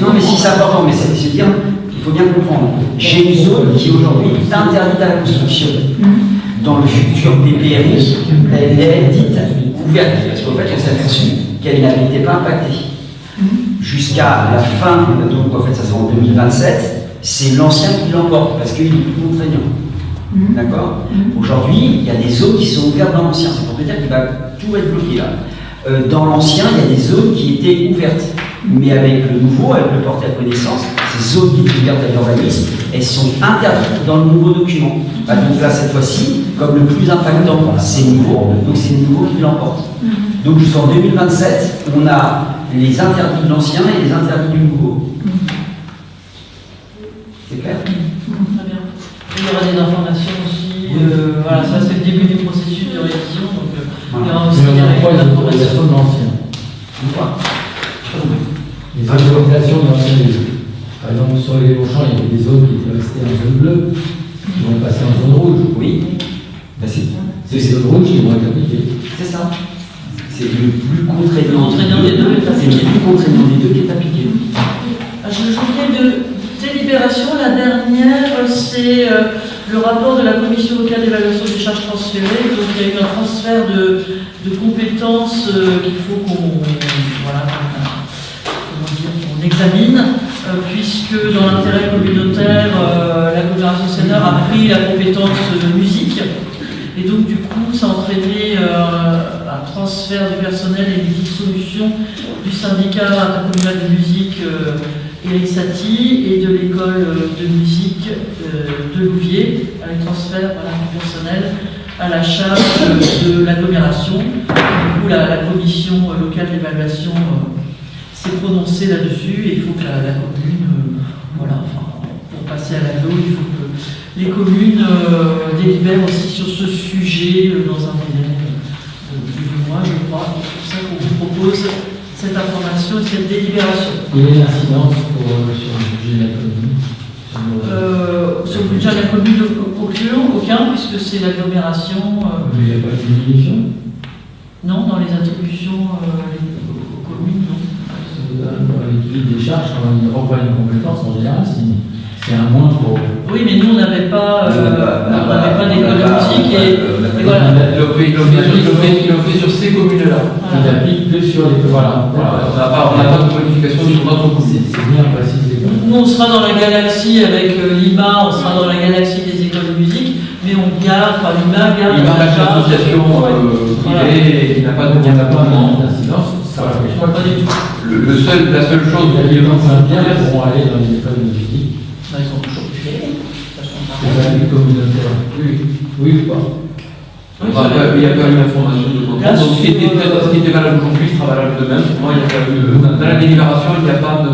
Non mais si c'est important, mais c'est bien, il faut bien comprendre. J'ai une zone qui aujourd'hui est interdite à la construction. Dans le futur PPRI, elle est dite ouverte, parce qu'en fait, on s'est aperçu qu'elle n'avait pas impactée. Jusqu'à la fin, donc en fait, ça sera en 2027, c'est l'ancien qui l'emporte, parce qu'il est plus contraignant. D'accord. Aujourd'hui, il y a des zones qui sont ouvertes dans l'ancien, c'est pour te dire qu'il va tout être bloqué là. Dans l'ancien, il y a des zones qui étaient ouvertes. Mais avec le nouveau, avec le porté à connaissance, ces zones qui étaient ouvertes à l'urbanisme, elles sont interdites dans le nouveau document. Donc là, cette fois-ci, comme le plus impactant, c'est nouveau, donc c'est le nouveau qui l'emporte. Donc jusqu'en 2027, on a les interdits de l'ancien et les interdits du nouveau. C'est clair?
Très bien. Il y aura des informations aussi. Voilà, ça c'est le début du processus de révision. Donc il y aura aussi des
informations de l'ancien. Les autorisations de l'ancien lieu. Par exemple, sur les Auchan, il y avait des zones qui étaient restées en zone bleue, qui vont passer en zone rouge.
Oui.
C'est ces zones rouges qui vont être appliquées.
C'est ça. C'est le plus contraignant
des deux est
C'est le plus contraignant des deux qui est appliqué.
Je voulais de délibération. La dernière, c'est le rapport de la commission locale d'évaluation des charges transférées. Donc il y a eu un transfert de compétences qu'il faut qu'on qu'on examine, puisque dans l'intérêt communautaire, l'agglomération Sénart a pris la compétence de musique. Et donc du coup, ça a entraîné un transfert du personnel et une dissolution du syndicat intercommunal de musique Éric Satie et de l'école de musique de Louviers, avec transfert du personnel à la charge de l'agglomération. Du coup, la commission locale d'évaluation s'est prononcée là-dessus et il faut que la commune, pour passer à l'agglo, il faut que les communes délibèrent aussi sur ce sujet dans un délai de 2 mois, je crois. C'est pour ça qu'on vous propose cette information et cette délibération.
Quelle est l'incidence sur le budget de la commune
Sur le budget de la commune, aucun, puisque c'est l'agglomération.
Il n'y a pas de diminution?
Non, dans les attributions aux communes, non.
Dans l'équilibre des charges, quand on renvoie une compétence, en général, c'est un moins pour.
Oui, mais nous, on n'avait pas d'école de musique et voilà.
Il le fait sur ces communes-là.
Il applique que sur les. Voilà.
On n'a pas de modification sur notre commune.
C'est bien précisé.
Nous, on sera dans la galaxie avec l'IMA, on sera dans la galaxie des écoles de musique, mais on garde, l'IMA garde.
Il reste l'association privée et il n'a pas
d'incidence. Ça va
pas du tout.
La seule chose
les gens vont aller dans les écoles de musique.
Ils sont toujours privés.
C'est la vie communautaire. Oui ou pas?
il y a pas eu d'information de contrôle. Donc, ce qui était valable aujourd'hui sera valable demain. Pour moi, il n'y a pas eu. Dans la délibération, il n'y a pas de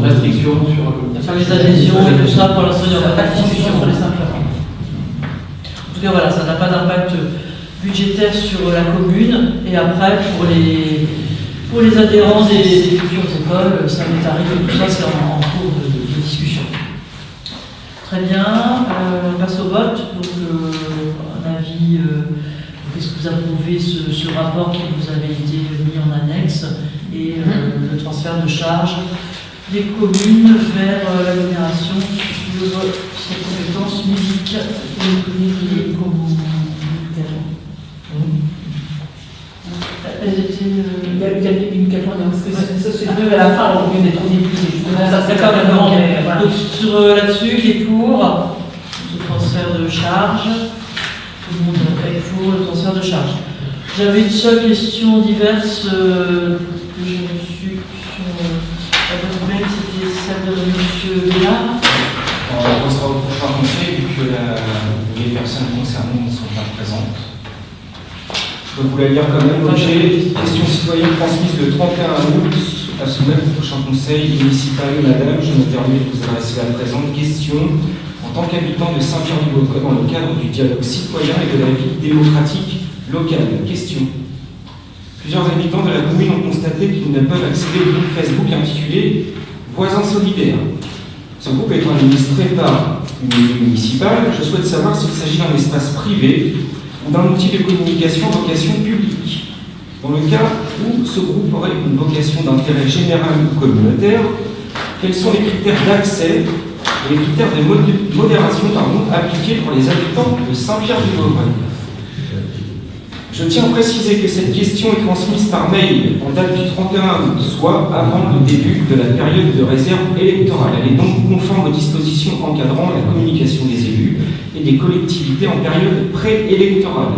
restriction sur
les adhésions et tout ça. Pour l'instant, il n'y aura pas de discussion sur les 5 euros. En tout cas, voilà, ça n'a pas d'impact budgétaire sur la commune. Et après, pour les adhérents des futures écoles, ça m'est arrivé, tout ça, c'est en cours de discussion. Très bien, on passe au vote. Donc, un avis, est-ce que vous approuvez ce rapport qui vous avait été mis en annexe et le transfert de charges des communes vers l'agglomération sur ces compétences musique et communautaires. Elles étaient.
Il y a une question, parce que ça c'est deux à la fin, on vient d'être au début.
D'accord. Donc sur là-dessus, qui est pour ce transfert de charge, tout le monde est pour le transfert de charge. J'avais une seule question diverse que j'ai reçue sur la boîte mail, c'était celle de M. Bellard.
On passera au prochain conseil, vu que les personnes concernées ne sont pas présentes. Je peux vous la lire quand même. L'objet, question citoyenne transmise le 31 août à ce même prochain conseil municipal. Madame, je me permets de vous adresser la présente question. En tant qu'habitant de Saint-Pierre-du-Vautrin, dans le cadre du dialogue citoyen et de la vie démocratique locale. Question. Plusieurs habitants de la commune ont constaté qu'ils ne peuvent accéder au groupe Facebook intitulé Voisins solidaires. Ce groupe étant administré par une équipe municipale, je souhaite savoir s'il s'agit d'un espace privé ou d'un outil de communication à vocation publique. Dans le cas où ce groupe aurait une vocation d'intérêt général ou communautaire, quels sont les critères d'accès et les critères de modération appliqués pour les habitants de Saint-Pierre-du-Vautrin? Je tiens à préciser que cette question est transmise par mail en date du 31 août, soit avant le début de la période de réserve électorale. Elle est donc conforme aux dispositions encadrant la communication des élus et des collectivités en période préélectorale.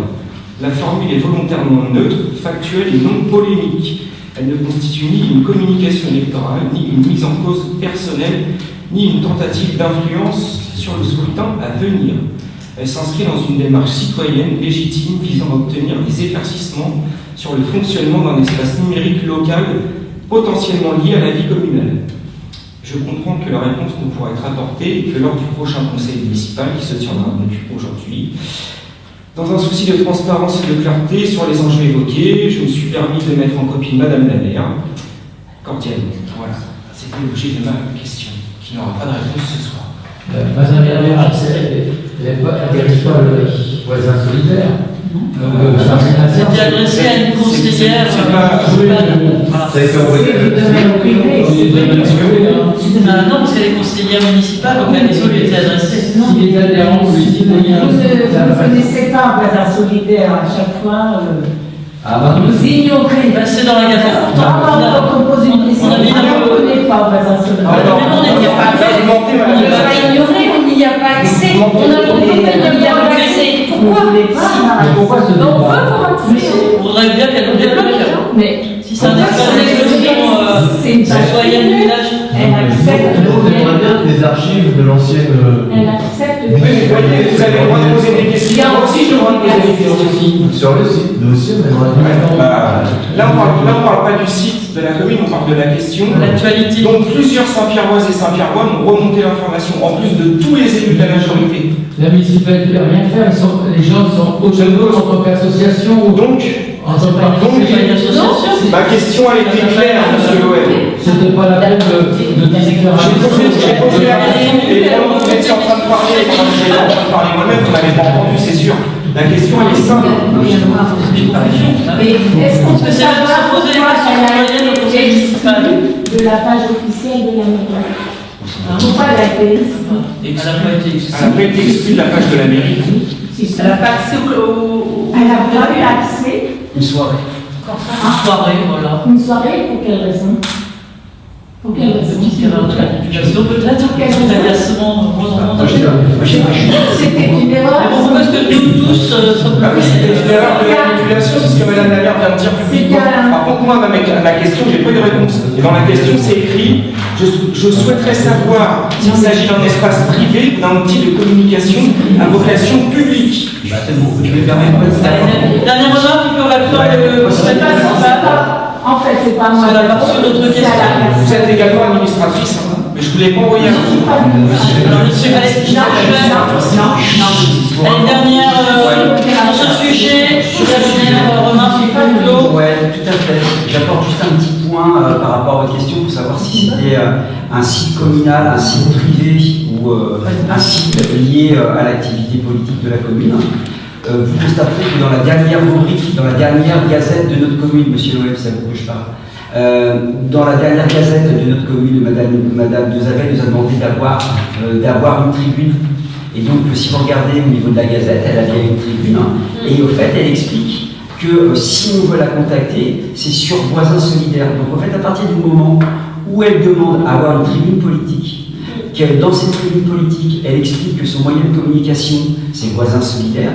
La formule est volontairement neutre, factuelle et non polémique. Elle ne constitue ni une communication électorale, ni une mise en cause personnelle, ni une tentative d'influence sur le scrutin à venir. Elle s'inscrit dans une démarche citoyenne légitime visant à obtenir des éclaircissements sur le fonctionnement d'un espace numérique local potentiellement lié à la vie communale. Je comprends que la réponse ne pourra être apportée que lors du prochain conseil municipal qui se tiendra donc aujourd'hui. Dans un souci de transparence et de clarté sur les enjeux évoqués, je me suis permis de mettre en copie Madame la maire, cordialement. Voilà, c'était l'objet de ma question, qui n'aura pas de réponse ce soir.
Madame la maire, elle n'adhère pas le voisin solidaire.
C'était adressé à une conseillère.
Ça a été envoyé.
Non, parce qu'elle est conseillère municipale, donc la question lui était adressée.
Si les adhérents ou les citoyens.
Vous ne connaissez pas un bazar solidaire à chaque fois. Vous ignorez.
Bah, c'est dans la gazette.
Quand on pose une question, on ne connaît pas un bazar solidaire.
On n'était pas fait.
On n'est pas ignoré, on n'y a pas accès. On a compris qu'il n'y a pas accès.
Pourquoi ce
On
débat
veut pour accès.
On voudrait bien qu'elle nous débloque.
Mais
Si c'est un espace d'expression citoyenne du village.
elle accepte.
On aimerait bien que les archives de l'ancienne.
Elle accepte.
Oui, mais voyez, vous avez le droit de poser des questions. Moi aussi, j'ai le droit de poser des questions.
Sur le site, nous aussi, on aimerait bien.
Là, on parle pas du site de la commune, on parle de la question.
L'actualité.
Donc, plusieurs Saint-Pierroises et Saint-Pierrois m'ont remonté l'information, en plus de tous les élus de la majorité.
La municipalité ne peut rien faire, les gens sont autonomes en tant qu'association ou
Donc,
en tant que
ma question, elle était claire, monsieur Loeb.
C'était pas la peine de discuter.
J'ai posé la question, et pendant que vous étiez en train de parler, et pendant que j'étais en train de parler moi-même, vous n'avez pas entendu, c'est sûr. La question, elle est simple.
Mais est-ce qu'on peut
C'est
savoir
poser les
pourquoi
questions
elle a
citoyennes au
été
conseil municipal.
exclue de la page officielle de la mairie? Pourquoi elle a été exclue?
Elle n'a pas été
Elle n'a pas été exclue de la page de la mairie.
Elle n'a pas accès au.
Elle n'a pas eu accès.
Une soirée.
Une soirée, voilà.
Une soirée, pour quelle raison? Pour quelle raison?
Petite erreur de manipulation peut-être, d'agacement,
C'était une erreur.
on propose que nous tous sommes
Ah oui, c'était une erreur de manipulation, c'est ce que Madame la maire vient de dire publiquement. Par contre, moi, ma question, j'ai pas eu de réponse. Et dans la question, c'est écrit, je souhaiterais savoir s'il s'agit d'un espace privé ou d'un outil de communication à vocation publique.
C'est bon, je vais permettre.
Dernière remarque, il peut répondre le conseil municipal.
En fait, c'est pas moi.
C'est la partie de notre question.
Vous êtes également administratrice, hein, mais je ne vous l'ai pas envoyé à vous.
Alors, monsieur Alexis, l'année dernière, sur ce sujet, dernière remarque, Claude.
Ouais, tout à fait. J'apporte juste un petit point par rapport à votre question pour savoir si c'était un site communal, un site privé ou un site lié à l'activité politique de la commune. Vous constaterez que dans la dernière rubrique, dans la dernière gazette de notre commune, monsieur Loeb, c'est à vous que je parle, dans la dernière gazette de notre commune, Madame Dezavel nous a demandé d'avoir une tribune. Et donc, si vous regardez au niveau de la gazette, elle a bien une tribune. Et au fait, elle explique que si on veut la contacter, c'est sur Voisins Solidaires. Donc, en fait, à partir du moment où elle demande à avoir une tribune politique, que dans cette tribune politique, elle explique que son moyen de communication, c'est Voisins Solidaires.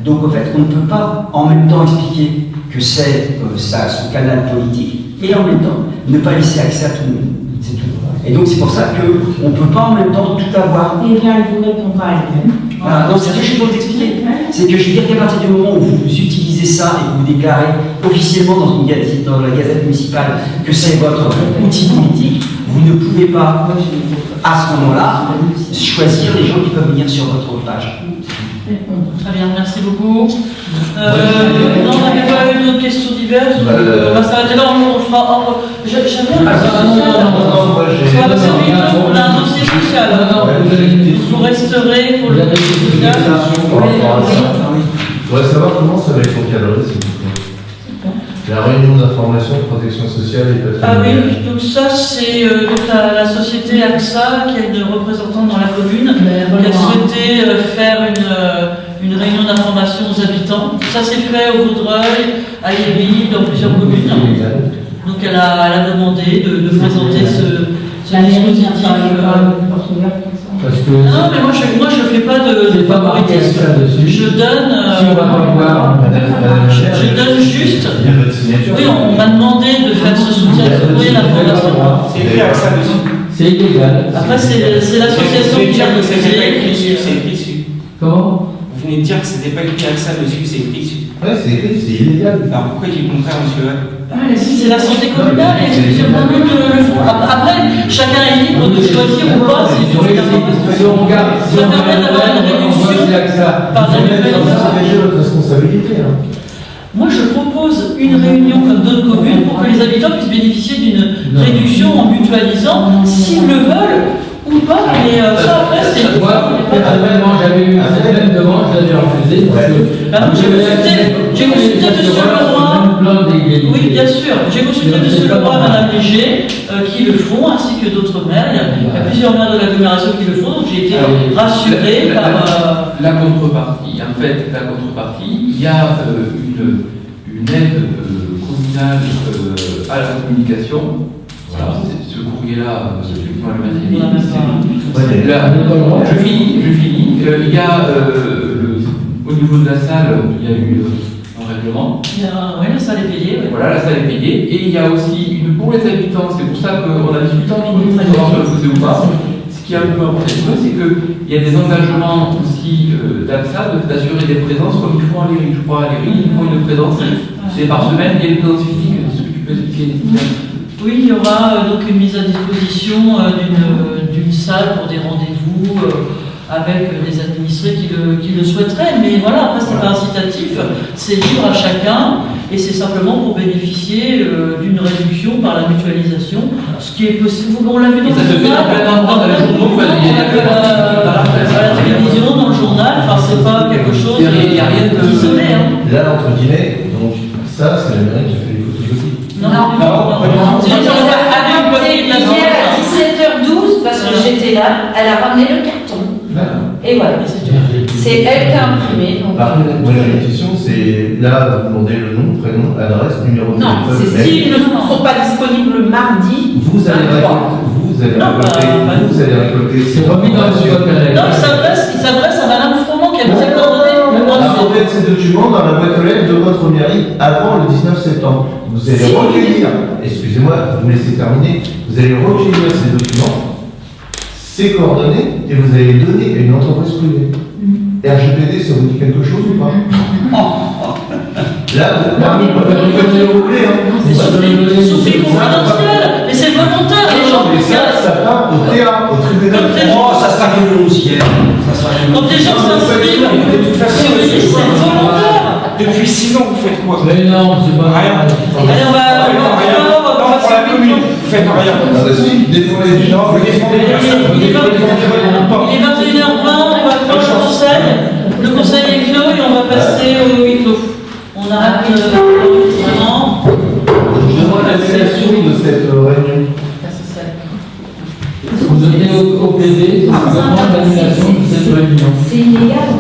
Donc, en fait, on ne peut pas en même temps expliquer que c'est son canal politique et en même temps ne pas laisser accès à tout le monde. C'est tout. Et donc, c'est pour ça qu'on ne peut pas en même temps tout avoir.
Eh bien, elle vous répondra elle-même.
Voilà, donc c'est ce que je peux vous expliquer. C'est que je veux dire qu'à partir du moment où vous utilisez ça et que vous déclarez officiellement dans la gazette municipale que c'est votre outil politique, vous ne pouvez pas, à ce moment-là, choisir les gens qui peuvent venir sur votre page.
Très bien, merci beaucoup. Non, on n'avait pas eu d'autres questions diverses. On va s'arrêter là, on fera. J'aime bien la
moi j'ai.
on a un dossier social. Vous resterez pour le dossier social.
Je voudrais savoir comment ça va être encadré, s'il vous plaît. La réunion d'information de protection sociale et
Ah
patrimoniale.
oui, donc ça c'est donc la société AXA qui est une représentante dans la commune qui a souhaité faire une réunion d'information aux habitants. Ça s'est fait au Vaudreuil, à Léry, dans plusieurs communes. Donc elle a demandé de présenter ce dispositif.
Parce que
Non, mais moi je fais pas de favoritisme. Je donne.
si on va pas voir,
Je donne juste.
Il y a votre signature.
Oui, on m'a demandé de faire ce soutien de la fondation.
C'est écrit avec ça dessus.
c'est illégal.
Après, c'est l'association
Vous venez de
qui
dire
a
que c'était pas écrit
décidé.
dessus, c'est écrit dessus.
Comment?
Vous venez de dire que c'était pas écrit avec ça dessus, c'est écrit dessus.
Ouais, c'est écrit, c'est illégal.
Alors pourquoi il dit le contraire, monsieur Loeb?
C'est la santé communale et c'est vraiment le fond. Après, chacun est libre de choisir ou pas s'il veut faire
Si on regarde, si
Ça
on
permet d'avoir une réduction par
Vous
des
avez déjà votre responsabilité. Hein.
Moi, je propose une réunion comme d'autres communes pour que les habitants puissent bénéficier d'une réduction en mutualisant, s'ils le veulent, ou ou pas, mais ça après c'est.
Moi, personnellement, j'avais eu cette même demande, je l'avais refusée.
J'ai consulté Monsieur Leroy. Oui, bien sûr. J'ai consulté Monsieur Leroy et Madame Léger qui le font, ainsi que d'autres maires. Il y a plusieurs maires de l'agglomération qui le font, donc j'ai été rassuré par.
La contrepartie, en fait, il y a une aide communale à la communication. Voilà, ce courrier-là, effectivement, le matin, je finis. Il y a, au niveau de la salle, il y a eu un règlement.
Oui, la salle est payée. Ouais.
Voilà, la salle est payée. Et il y a aussi, pour les habitants, c'est pour ça qu'on a discuté entre nous, savoir si on le faisait ou pas. Ce qui est un peu important, c'est qu'il y a des engagements aussi d'AXA d'assurer des présences comme ils font à l'ERI. Je crois à l'ERI, ils font une présence, c'est par semaine, il y a une présence physique. Est-ce que tu peux expliquer?
Oui, il y aura donc une mise à disposition d'une salle pour des rendez-vous avec des administrés qui le souhaiteraient. Mais voilà, après, c'est pas incitatif, c'est libre à chacun et c'est simplement pour bénéficier d'une réduction par la mutualisation, ce qui est possible. On l'a vu dans
ça se fait dans plein d'endroits, dans les journaux,
à la télévision, dans le journal, enfin, c'est pas quelque chose d'isolé.
Là, entre guillemets, donc ça, c'est la mairie qui fait les photocopies.
Non,
Hier à 17h12, parce que j'étais là, elle a ramené le carton. Et voilà, c'est elle qui a imprimé.
Par contre, moi j'ai une question, c'est là, vous demandez le nom, prénom, adresse, numéro de téléphone.
Non, c'est s'ils ne sont pas disponibles mardi.
Vous allez récolter.
C'est remis dans le suivant.
Non, il s'adresse à Madame Froment qui a mis ses coordonnées.
Remettre ces documents dans la boîte aux lettres de votre mairie avant le 19 septembre. Vous allez recueillir, excusez-moi, vous me laissez terminer, vous allez recueillir ces documents, ces coordonnées, et vous allez les donner à une entreprise privée. RGPD, ça vous dit quelque chose ou pas? Là, vous faites les rouler,
C'est sous confidentiel, mais c'est volontaire, les gens.
Mais ça part au TA, au tribunal.
Oh, ça sera que aussi,
Quand les gens s'inscrivent sur une liste, c'est volontaire.
Depuis 6 ans, vous faites quoi?
Mais non, c'est pas
Rien.
Allez, on va
Non, pour la commune, vous faites rien.
Défendez les gens,
Il est 21h20, on va clore le conseil. Le conseil est clos et on va passer au huis clos. On arrête l'enregistrement.
Je demande l'annulation de cette réunion.
Vous donnez au PV, on demande l'annulation de cette réunion.
C'est illégal.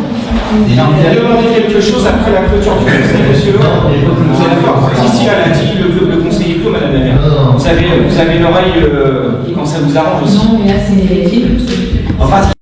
Demandez quelque chose après la clôture du conseil, monsieur Laurent. Vous êtes d'accord? Si, elle a dit le conseil est clos, madame la maire. Vous avez une oreille quand ça vous arrange aussi.
Non, mais là, c'est.
Enfin,